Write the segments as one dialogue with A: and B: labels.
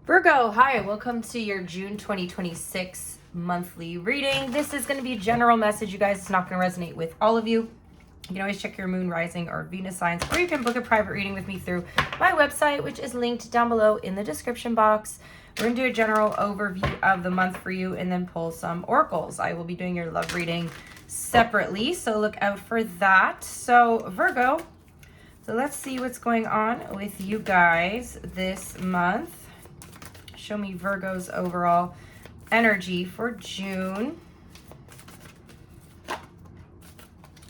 A: Virgo, hi, welcome to your June 2026 monthly reading. This is going to be a general message, you guys. It's not going to resonate with all of you. You can always check your moon, rising, or Venus signs, or you can book a private reading with me through my website, which is linked down below in the description box. We're going to do a general overview of the month for you and then pull some oracles. I will be doing your love reading separately, so look out for that. So, Virgo, so let's see what's going on with you guys this month. Show me Virgo's overall energy for June.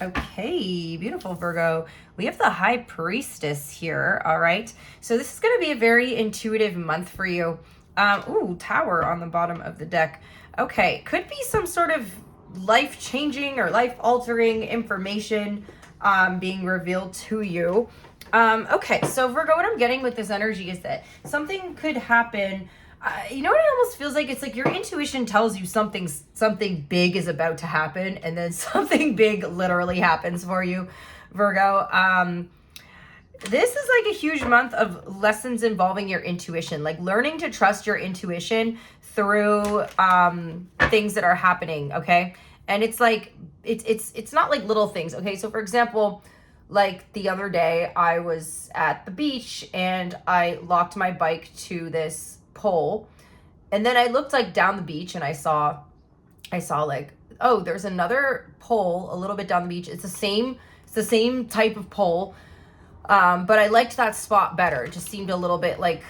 A: Okay, beautiful, Virgo. We have the High Priestess here, all right? So this is going to be a very intuitive month for you. Ooh, Tower on the bottom of the deck. Okay, could be some sort of life-changing or life-altering information being revealed to you. Okay, so Virgo, what I'm getting with this energy is that something could happen. You know what it almost feels like? It's like your intuition tells you something big is about to happen, and then something big literally happens for you, Virgo. This is like a huge month of lessons involving your intuition, like learning to trust your intuition through things that are happening, okay? And it's like it's not like little things, okay? So for example, like the other day I was at the beach and I locked my bike to this pole, and then I looked like down the beach and I saw like, oh, there's another pole a little bit down the beach. It's the same type of pole, but I liked that spot better. It just seemed a little bit like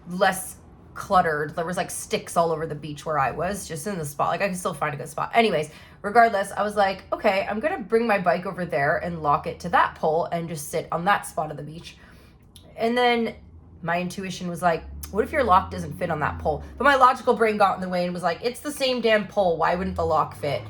A: less cluttered. There was like sticks all over the beach where I was, just in the spot. Like I could still find a good spot. Anyways, regardless, I was like, okay, I'm gonna bring my bike over there and lock it to that pole and just sit on that spot of the beach. And then my intuition was like, what if your lock doesn't fit on that pole? But my logical brain got in the way and was like, it's the same damn pole. Why wouldn't the lock fit?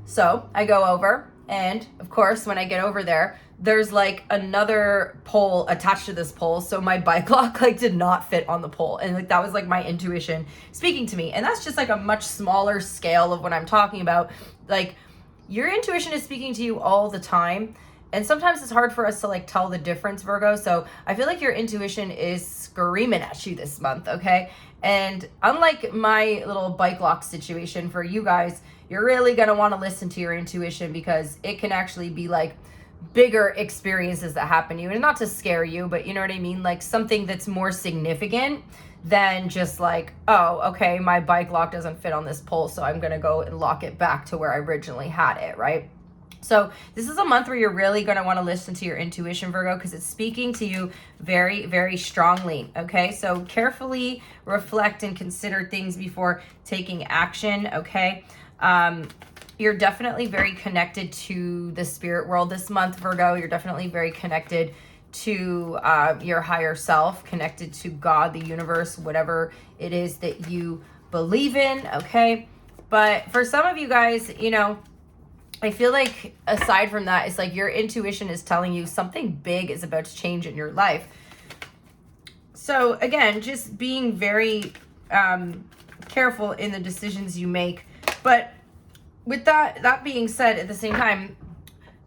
A: So I go over, and of course, when I get over there, there's like another pole attached to this pole. So my bike lock like did not fit on the pole. And like that was like my intuition speaking to me. And that's just like a much smaller scale of what I'm talking about. Like your intuition is speaking to you all the time. And sometimes it's hard for us to like tell the difference, Virgo. So I feel like your intuition is screaming at you this month, okay? And unlike my little bike lock situation for you guys, you're really going to want to listen to your intuition, because it can actually be like bigger experiences that happen to you. And not to scare you, but you know what I mean? Like something that's more significant than just like, oh, okay, my bike lock doesn't fit on this pole, so I'm going to go and lock it back to where I originally had it, right? So this is a month where you're really going to want to listen to your intuition, Virgo, because it's speaking to you very, very strongly, okay? So carefully reflect and consider things before taking action, okay? You're definitely very connected to the spirit world this month, Virgo. You're definitely very connected to your higher self, connected to God, the universe, whatever it is that you believe in, okay? But for some of you guys, you know, I feel like aside from that, it's like your intuition is telling you something big is about to change in your life. So again, just being very careful in the decisions you make. But with that being said, at the same time,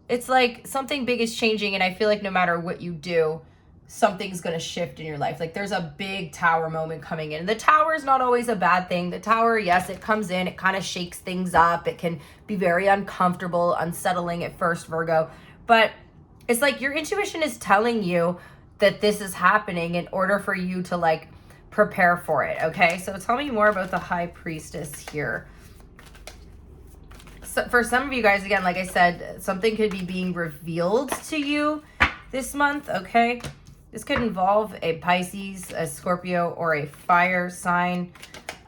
A: it's like something big is changing, and I feel like no matter what you do, something's going to shift in your life. Like there's a big tower moment coming in. The tower is not always a bad thing. The tower, yes, it comes in, it kind of shakes things up. It can be very uncomfortable, unsettling at first, Virgo. But it's like your intuition is telling you that this is happening in order for you to like prepare for it, okay? So tell me more about the High Priestess here. So for some of you guys, again, like I said, something could be being revealed to you this month, okay? This could involve a Pisces, a Scorpio, or a fire sign.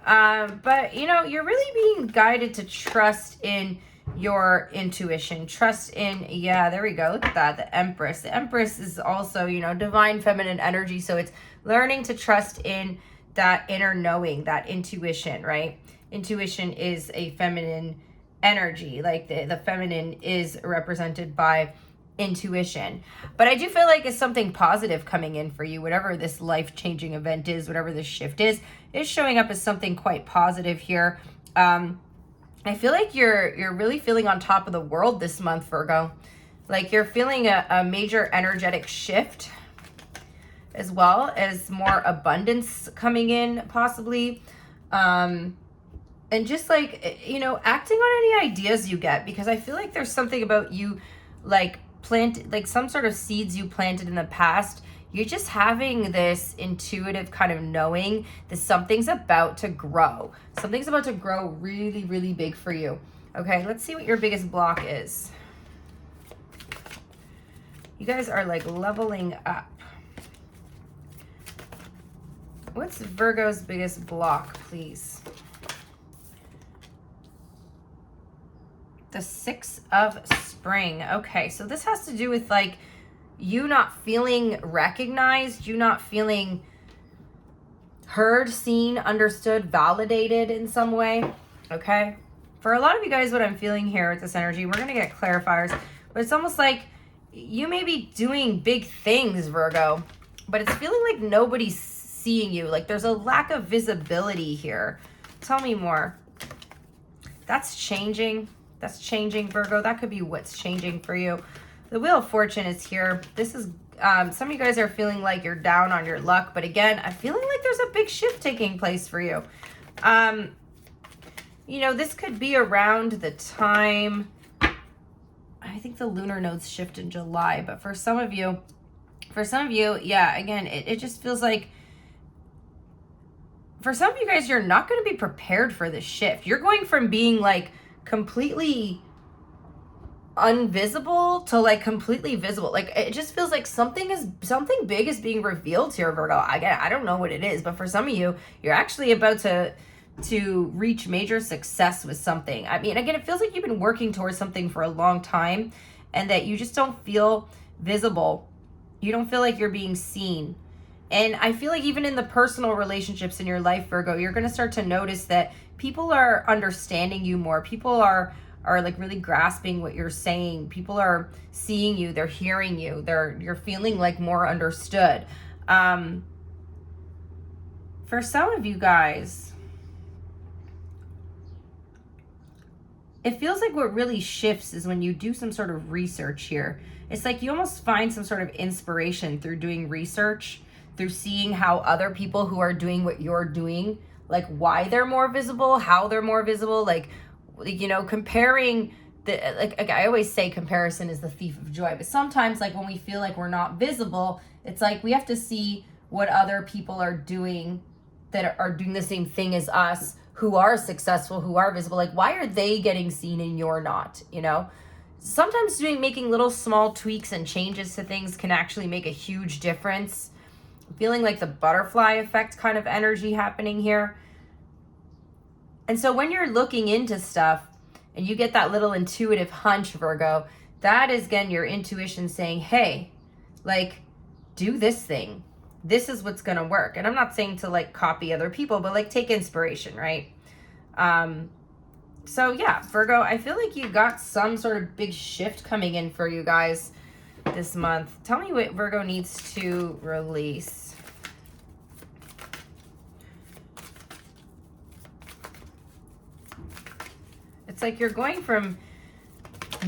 A: But, you know, you're really being guided to trust in your intuition. Trust in, yeah, there we go. Look at that, the Empress. The Empress is also, you know, divine feminine energy. So it's learning to trust in that inner knowing, that intuition, right? Intuition is a feminine energy. Like the feminine is represented by intuition. But I do feel like it's something positive coming in for you. Whatever this life-changing event is, whatever this shift is showing up as something quite positive here. I feel like you're really feeling on top of the world this month, Virgo. Like you're feeling a major energetic shift as well as more abundance coming in, possibly. And just like, you know, acting on any ideas you get, because I feel like there's something about you, like like some sort of seeds you planted in the past. You're just having this intuitive kind of knowing that something's about to grow. Something's about to grow really, really big for you. Okay, let's see what your biggest block is. You guys are like leveling up. What's Virgo's biggest block, please? The Six of Spring. Okay, so this has to do with like you not feeling recognized, you not feeling heard, seen, understood, validated in some way. Okay, for a lot of you guys, what I'm feeling here with this energy, we're going to get clarifiers, but it's almost like you may be doing big things, Virgo, but it's feeling like nobody's seeing you. Like there's a lack of visibility here. Tell me more. That's changing. That's changing, Virgo. That could be what's changing for you. The Wheel of Fortune is here. This is, some of you guys are feeling like you're down on your luck, but again, I'm feeling like there's a big shift taking place for you. You know, this could be around the time, I think the lunar nodes shift in July, but for some of you, yeah, again, it just feels like, for some of you guys, you're not going to be prepared for this shift. You're going from being like completely invisible to like completely visible. Like it just feels like something big is being revealed here, Virgo. Again, I don't know what it is, but for some of you, you're actually about to reach major success with something. I mean, again, it feels like you've been working towards something for a long time and that you just don't feel visible. You don't feel like you're being seen. And I feel like even in the personal relationships in your life, Virgo, you're going to start to notice that people are understanding you more. People are like really grasping what you're saying. People are seeing you. They're hearing you. You're feeling like more understood. For some of you guys, it feels like what really shifts is when you do some sort of research here. It's like you almost find some sort of inspiration through doing research, through seeing how other people who are doing what you're doing, like why they're more visible, how they're more visible, like, you know, comparing like I always say comparison is the thief of joy, but sometimes like when we feel like we're not visible, it's like we have to see what other people are doing that are doing the same thing as us, who are successful, who are visible. Like, why are they getting seen and you're not, you know? Sometimes making little small tweaks and changes to things can actually make a huge difference. Feeling like the butterfly effect kind of energy happening here. And so when you're looking into stuff and you get that little intuitive hunch, Virgo, that is, again, your intuition saying, hey, like, do this thing. This is what's going to work. And I'm not saying to like copy other people, but like take inspiration, right? So yeah, Virgo, I feel like you got some sort of big shift coming in for you guys this month. Tell me what Virgo needs to release. It's like you're going from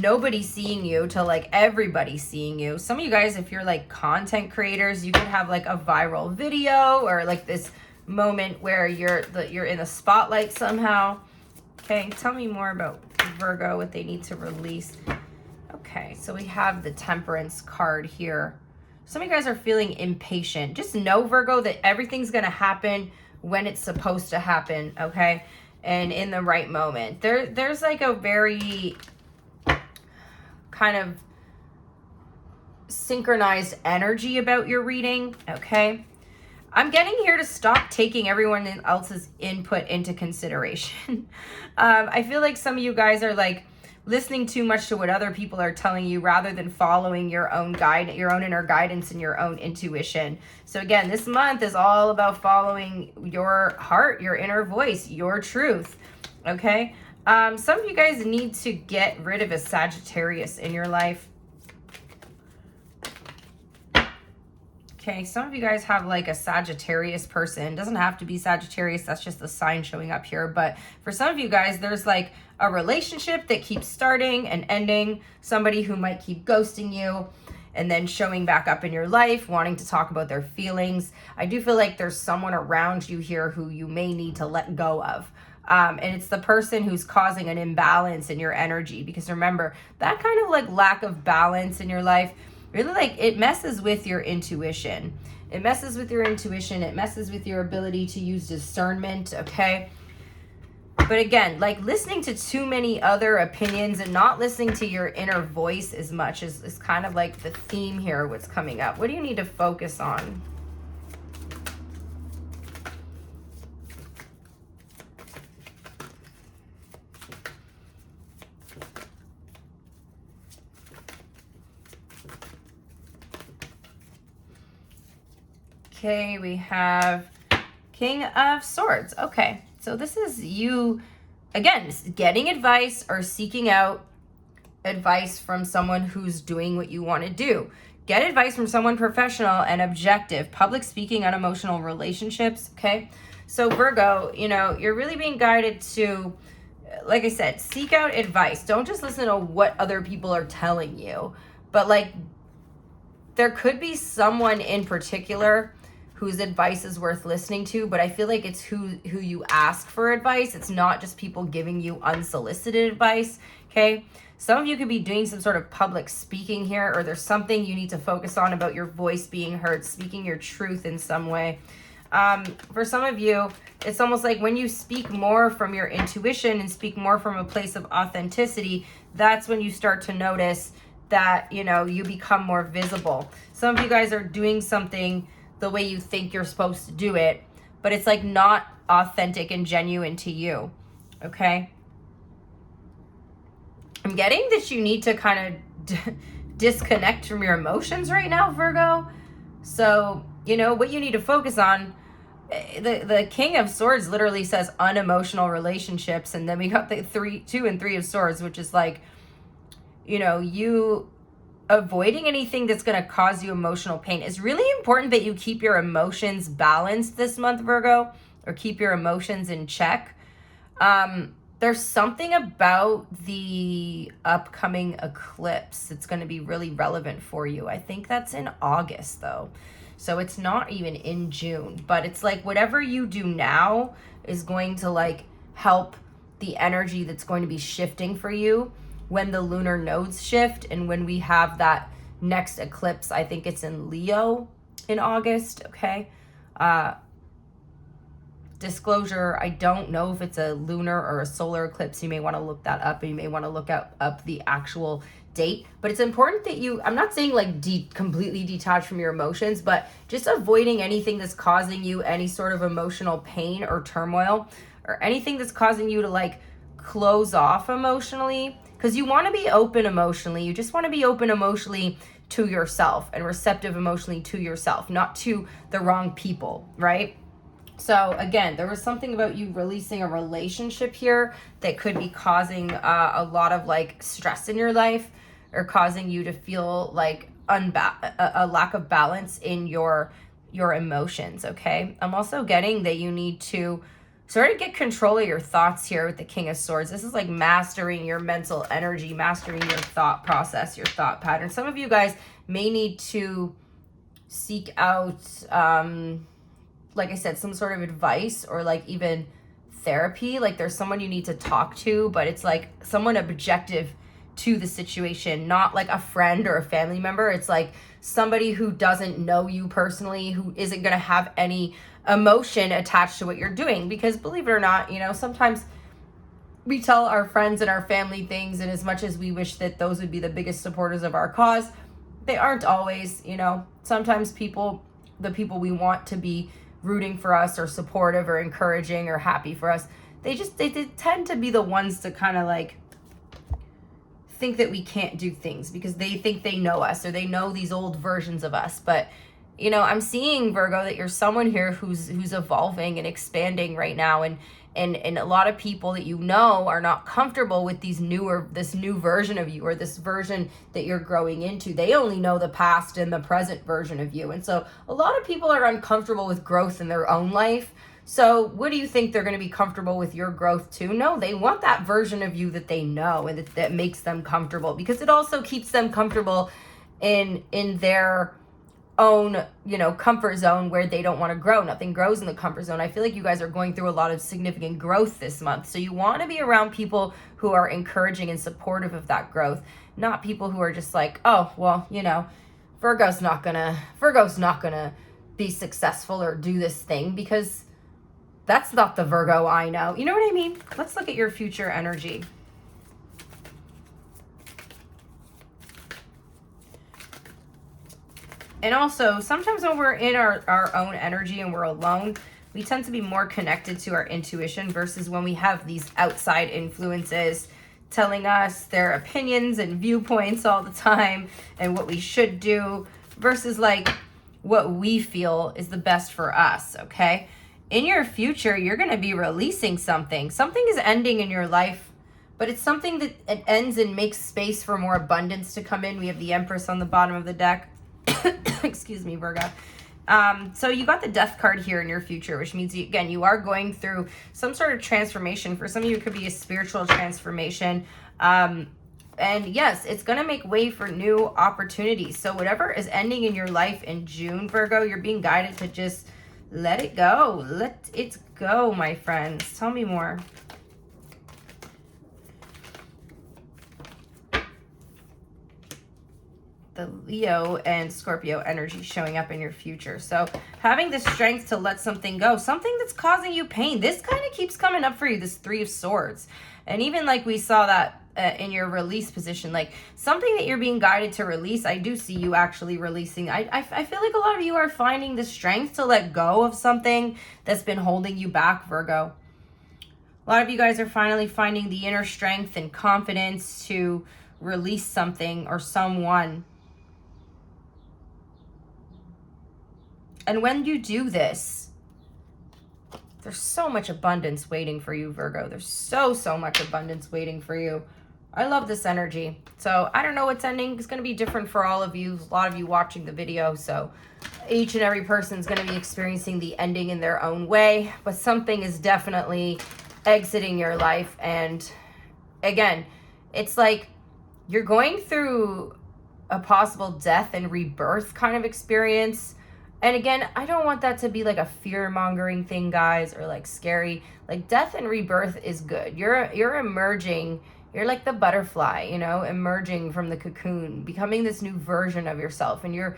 A: nobody seeing you to like everybody seeing you. Some of you guys, if you're like content creators, you could have like a viral video or like this moment where you're in the spotlight somehow. Okay, tell me more about Virgo, what they need to release. Okay, so we have the Temperance card here. Some of you guys are feeling impatient. Just know, Virgo, that everything's going to happen when it's supposed to happen, okay? And in the right moment. There's like a very kind of synchronized energy about your reading, okay? I'm getting here to stop taking everyone else's input into consideration. I feel like some of you guys are like listening too much to what other people are telling you rather than following your own inner guidance and your own intuition. So again, this month is all about following your heart, your inner voice, your truth, okay? Some of you guys need to get rid of a Sagittarius in your life. Okay, some of you guys have like a Sagittarius person. Doesn't have to be Sagittarius, that's just the sign showing up here. But for some of you guys, there's like a relationship that keeps starting and ending, somebody who might keep ghosting you. and then showing back up in your life, wanting to talk about their feelings. I do feel like there's someone around you here who you may need to let go of. And it's the person who's causing an imbalance in your energy, because remember, that kind of like lack of balance in your life, really like it messes with your intuition. It messes with your intuition. It messes with your ability to use discernment, okay? But again, like listening to too many other opinions and not listening to your inner voice as much is kind of like the theme here, what's coming up. What do you need to focus on? Okay, we have King of Swords. Okay, so this is you, again, getting advice or seeking out advice from someone who's doing what you want to do. Get advice from someone professional and objective. Public speaking, unemotional relationships, okay? So Virgo, you know, you're really being guided to, like I said, seek out advice. Don't just listen to what other people are telling you, but like there could be someone in particular whose advice is worth listening to, but I feel like it's who you ask for advice. It's not just people giving you unsolicited advice, okay? Some of you could be doing some sort of public speaking here, or there's something you need to focus on about your voice being heard, speaking your truth in some way. For some of you, it's almost like when you speak more from your intuition and speak more from a place of authenticity, that's when you start to notice that, you know, you become more visible. Some of you guys are doing something the way you think you're supposed to do it, but it's like not authentic and genuine to you, okay? I'm getting that you need to kind of disconnect from your emotions right now, Virgo. So, you know, what you need to focus on, the King of Swords literally says unemotional relationships, and then we got the 2 and 3 of Swords, which is like, you know, you avoiding anything that's going to cause you emotional pain. It's really important that you keep your emotions balanced this month, Virgo, or keep your emotions in check. There's something about the upcoming eclipse that's going to be really relevant for you. I think that's in August, though. So it's not even in June, but it's like whatever you do now is going to like help the energy that's going to be shifting for you when the lunar nodes shift and when we have that next eclipse. I think it's in Leo in August, okay? Disclosure, I don't know if it's a lunar or a solar eclipse. You may want to look that up, and you may want to look up the actual date. But it's important that you, I'm not saying like completely detach from your emotions, but just avoiding anything that's causing you any sort of emotional pain or turmoil, or anything that's causing you to like close off emotionally. Because you want to be open emotionally. You just want to be open emotionally to yourself and receptive emotionally to yourself, not to the wrong people, right? So again, there was something about you releasing a relationship here that could be causing a lot of like stress in your life, or causing you to feel like a lack of balance in your emotions, okay? I'm also getting that you need to sort of get control of your thoughts here with the King of Swords. This is like mastering your mental energy, mastering your thought process, your thought pattern. Some of you guys may need to seek out, like I said, some sort of advice, or like even therapy. Like there's someone you need to talk to, but it's like someone objective to the situation, not like a friend or a family member. It's like somebody who doesn't know you personally, who isn't going to have any emotion attached to what you're doing. Because believe it or not, you know, sometimes we tell our friends and our family things, and as much as we wish that those would be the biggest supporters of our cause, they aren't always. You know, sometimes the people we want to be rooting for us or supportive or encouraging or happy for us, they tend to be the ones to kind of like think that we can't do things because they think they know us, or they know these old versions of us. But you know, I'm seeing, Virgo, that you're someone here who's evolving and expanding right now, and a lot of people that you know are not comfortable with this new version of you, or this version that you're growing into. They only know the past and the present version of you. And so a lot of people are uncomfortable with growth in their own life. So what do you think they're going to be comfortable with your growth too? No, they want that version of you that they know and that makes them comfortable, because it also keeps them comfortable in their own, you know, comfort zone where they don't want to grow. Nothing grows in the comfort zone. I feel like you guys are going through a lot of significant growth this month. So you want to be around people who are encouraging and supportive of that growth, not people who are just like, oh, well, you know, Virgo's not gonna be successful or do this thing, because that's not the Virgo I know. You know what I mean? Let's look at your future energy. And also, sometimes when we're in our own energy and we're alone, we tend to be more connected to our intuition versus when we have these outside influences telling us their opinions and viewpoints all the time and what we should do versus like what we feel is the best for us, okay? In your future, you're going to be releasing something. Something is ending in your life, but it's something that it ends and makes space for more abundance to come in. We have the Empress on the bottom of the deck. Excuse me, Virgo. So you got the Death card here in your future, which means, again, you are going through some sort of transformation. For some of you, it could be a spiritual transformation. And yes, it's going to make way for new opportunities. So whatever is ending in your life in June, Virgo, you're being guided to just let it go. Let it go, my friends. Tell me more. The Leo and Scorpio energy showing up in your future. So having the strength to let something go, something that's causing you pain. This kind of keeps coming up for you, this Three of Swords. And even like we saw that in your release position, like something that you're being guided to release. I do see you actually releasing. I feel like a lot of you are finding the strength to let go of something that's been holding you back, Virgo. A lot of you guys are finally finding the inner strength and confidence to release something or someone. And when you do this, there's so much abundance waiting for you, Virgo. There's so much abundance waiting for you. I love this energy. So I don't know what's ending. It's going to be different for all of you. A lot of you watching the video. So each and every person is going to be experiencing the ending in their own way. But something is definitely exiting your life. And again, it's like you're going through a possible death and rebirth kind of experience. And again, I don't want that to be like a fear-mongering thing, guys, or like scary. Like death and rebirth is good. You're emerging. You're like the butterfly, you know, emerging from the cocoon, becoming this new version of yourself. And you're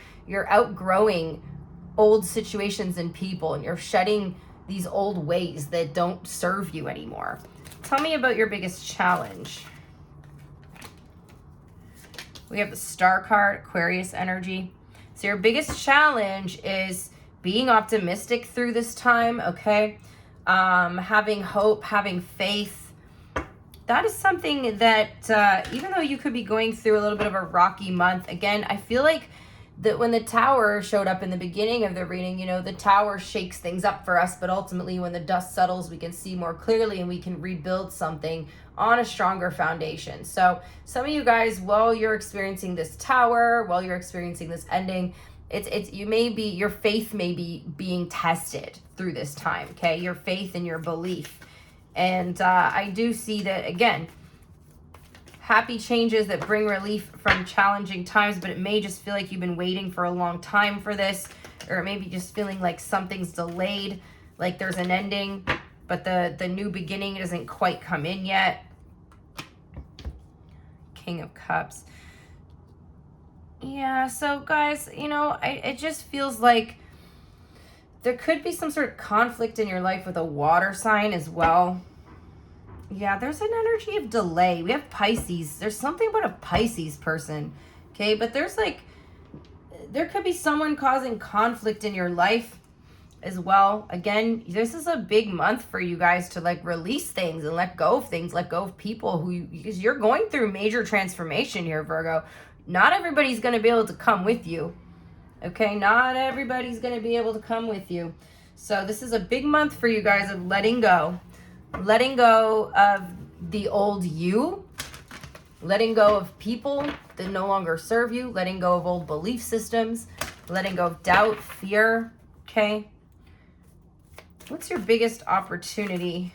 A: outgrowing old situations and people, and you're shedding these old ways that don't serve you anymore. Tell me about your biggest challenge. We have the Star card, Aquarius energy. So your biggest challenge is being optimistic through this time, okay? Having hope, having faith. That is something that even though you could be going through a little bit of a rocky month, again, I feel like that when the Tower showed up in the beginning of the reading, you know, the Tower shakes things up for us, but ultimately when the dust settles, we can see more clearly and we can rebuild something on a stronger foundation. So some of you guys, while you're experiencing this Tower, while you're experiencing this ending, your faith may be being tested through this time, okay? Your faith and your belief. And I do see that, again, happy changes that bring relief from challenging times, but it may just feel like you've been waiting for a long time for this, or maybe just feeling like something's delayed, like there's an ending, but the new beginning doesn't quite come in yet. King of Cups. Yeah, so guys, you know, it just feels like there could be some sort of conflict in your life with a water sign as well. Yeah, there's an energy of delay. We have Pisces. There's something about a Pisces person, okay? But there could be someone causing conflict in your life as well. Again, this is a big month for you guys to like release things and let go of things, let go of people because you're going through major transformation here, Virgo. Not everybody's going to be able to come with you, okay? Not everybody's going to be able to come with you. So this is a big month for you guys of letting go. Letting go of the old you, letting go of people that no longer serve you, letting go of old belief systems, letting go of doubt, fear, okay? What's your biggest opportunity?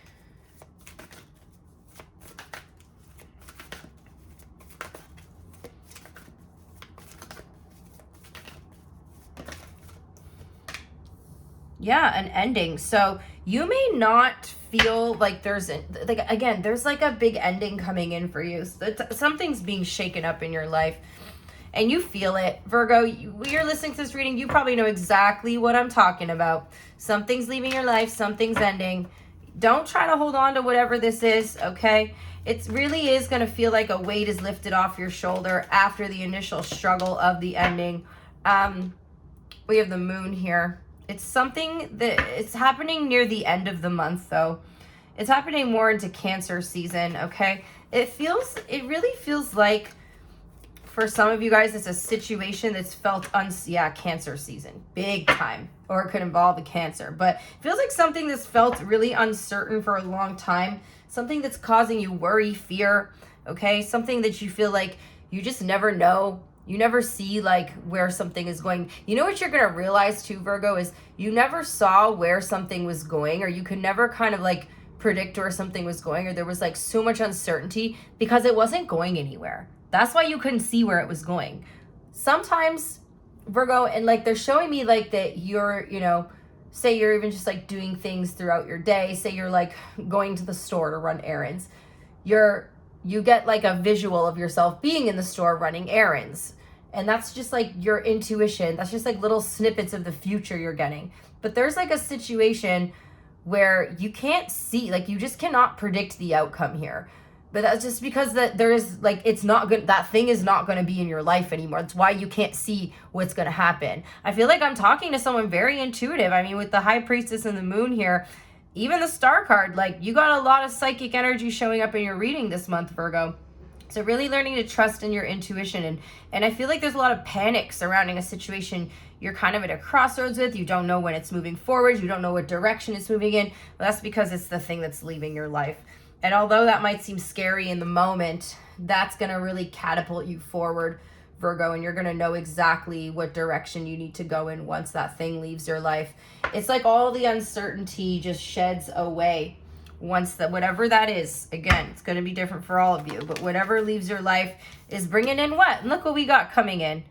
A: Yeah, an ending. So you may not feel like there's like a big ending coming in for you. So something's being shaken up in your life and you feel it. Virgo, you're listening to this reading, you probably know exactly what I'm talking about. Something's leaving your life, something's ending. Don't try to hold on to whatever this is, okay? It really is going to feel like a weight is lifted off your shoulder after the initial struggle of the ending. We have the moon here. It's something that it's happening near the end of the month, though. It's happening more into Cancer season, okay? It really feels like for some of you guys, it's a situation that's felt Cancer season, big time, or it could involve a Cancer, but it feels like something that's felt really uncertain for a long time, something that's causing you worry, fear, okay? Something that you feel like you just never know. You never see like where something is going. You know what you're going to realize too, Virgo, is you never saw where something was going, or you could never kind of like predict where something was going, or there was like so much uncertainty because it wasn't going anywhere. That's why you couldn't see where it was going. Sometimes, Virgo, and like they're showing me like that you're, say you're even just like doing things throughout your day. Say you're like going to the store to run errands. You get like a visual of yourself being in the store running errands. And that's just like your intuition. That's just like little snippets of the future you're getting. But there's like a situation where you can't see, like you just cannot predict the outcome here. But that's just because that there is like, it's not good. That thing is not going to be in your life anymore. That's why you can't see what's going to happen. I feel like I'm talking to someone very intuitive. I mean, with the High Priestess and the Moon here, even the Star card, like you got a lot of psychic energy showing up in your reading this month, Virgo. So really learning to trust in your intuition. And I feel like there's a lot of panic surrounding a situation you're kind of at a crossroads with. You don't know when it's moving forward. You don't know what direction it's moving in. Well, that's because it's the thing that's leaving your life. And although that might seem scary in the moment, that's going to really catapult you forward, Virgo, and you're going to know exactly what direction you need to go in once that thing leaves your life. It's like all the uncertainty just sheds away once that, whatever that is. Again, it's going to be different for all of you, but whatever leaves your life is bringing in what? And look what we got coming in.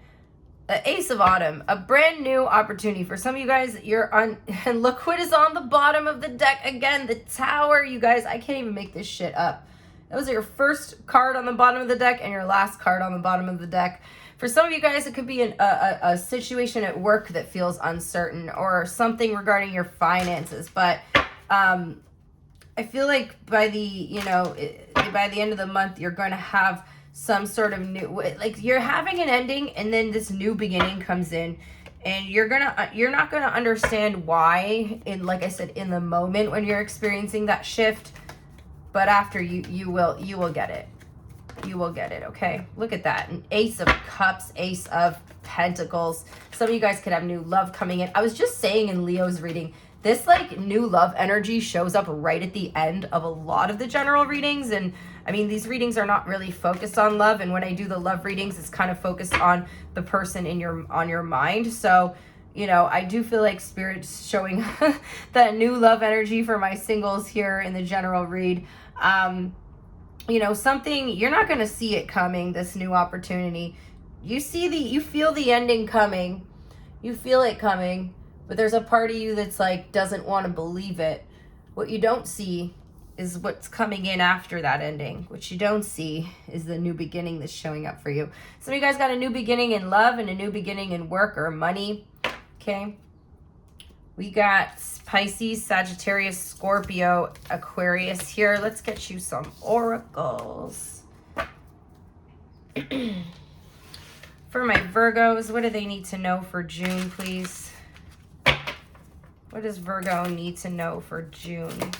A: The Ace of Autumn, a brand new opportunity. For some of you guys, you're on, and look what is on the bottom of the deck again, the Tower. You guys, I can't even make this shit up. That was your first card on the bottom of the deck and your last card on the bottom of the deck. For some of you guys, it could be a situation at work that feels uncertain, or something regarding your finances. But I feel like by the end of the month, you're going to have some sort of new, like you're having an ending and then this new beginning comes in, and you're not gonna understand why, in, like I said, in the moment when you're experiencing that shift, but after you will get it. You will get it, okay? Look at that. An Ace of Cups, Ace of Pentacles. Some of you guys could have new love coming in. I was just saying in Leo's reading, this like new love energy shows up right at the end of a lot of the general readings. And I mean, these readings are not really focused on love. And when I do the love readings, it's kind of focused on the person on your mind. So, I do feel like Spirit's showing that new love energy for my singles here in the general read. Something, you're not going to see it coming, this new opportunity. You feel the ending coming. You feel it coming, but there's a part of you that's like, doesn't want to believe it. What you don't see is what's coming in after that ending. What you don't see is the new beginning that's showing up for you. Some of you guys got a new beginning in love and a new beginning in work or money. Okay. We got Pisces, Sagittarius, Scorpio, Aquarius here. Let's get you some oracles. For my Virgos, what do they need to know for June, please? What does Virgo need to know for June?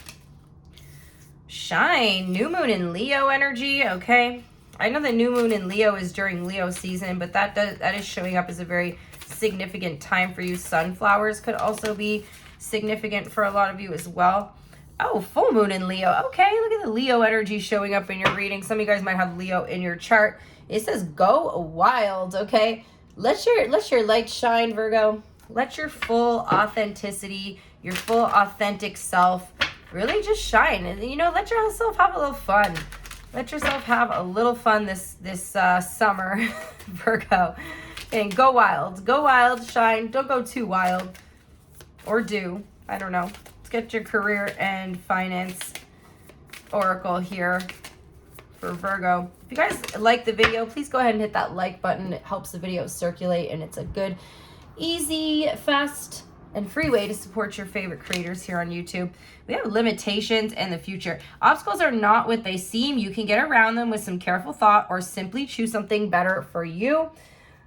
A: Shine. New moon in Leo energy. Okay. I know the new moon in Leo is during Leo season, but that is showing up as a very significant time for you. Sunflowers could also be significant for a lot of you as well. Oh, full moon in Leo. Okay, look at the Leo energy showing up in your reading. Some of you guys might have Leo in your chart. It says go wild, okay? Let your light shine, Virgo. Let your full authenticity, your full authentic self really just shine. And let yourself have a little fun. Let yourself have a little fun this summer, Virgo. And go wild, shine. Don't go too wild. or do. I don't know. Let's get your career and finance oracle here for Virgo. If you guys like the video, please go ahead and hit that like button. It helps the video circulate, and it's a good, easy, fast, and free way to support your favorite creators here on YouTube. We have limitations and the future. Obstacles are not what they seem. You can get around them with some careful thought or simply choose something better for you.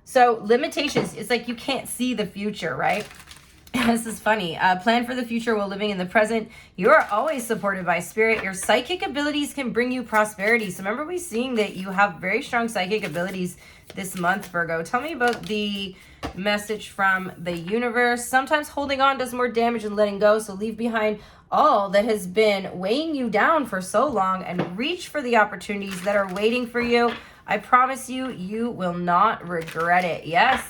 A: So limitations, it's like you can't see the future, right? This is funny. Plan for the future while living in the present. You are always supported by spirit. Your psychic abilities can bring you prosperity. So remember, we seeing that you have very strong psychic abilities this month, Virgo. Tell me about the message from the universe. Sometimes holding on does more damage than letting go. So leave behind all that has been weighing you down for so long and reach for the opportunities that are waiting for you. I promise you, you will not regret it. Yes,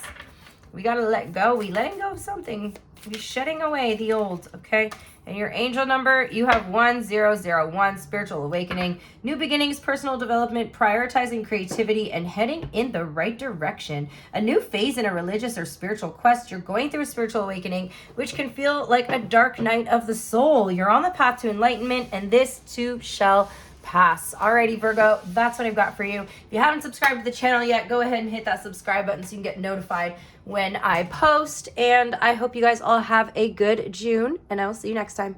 A: we got to let go. We letting go of something. We're shedding away the old, okay? And your angel number, you have 1001, spiritual awakening, new beginnings, personal development, prioritizing creativity, and heading in the right direction. A new phase in a religious or spiritual quest. You're going through a spiritual awakening, which can feel like a dark night of the soul. You're on the path to enlightenment, and this too shall pass. Alrighty, Virgo, that's what I've got for you. If you haven't subscribed to the channel yet, go ahead and hit that subscribe button so you can get notified when I post. And I hope you guys all have a good June, and I will see you next time.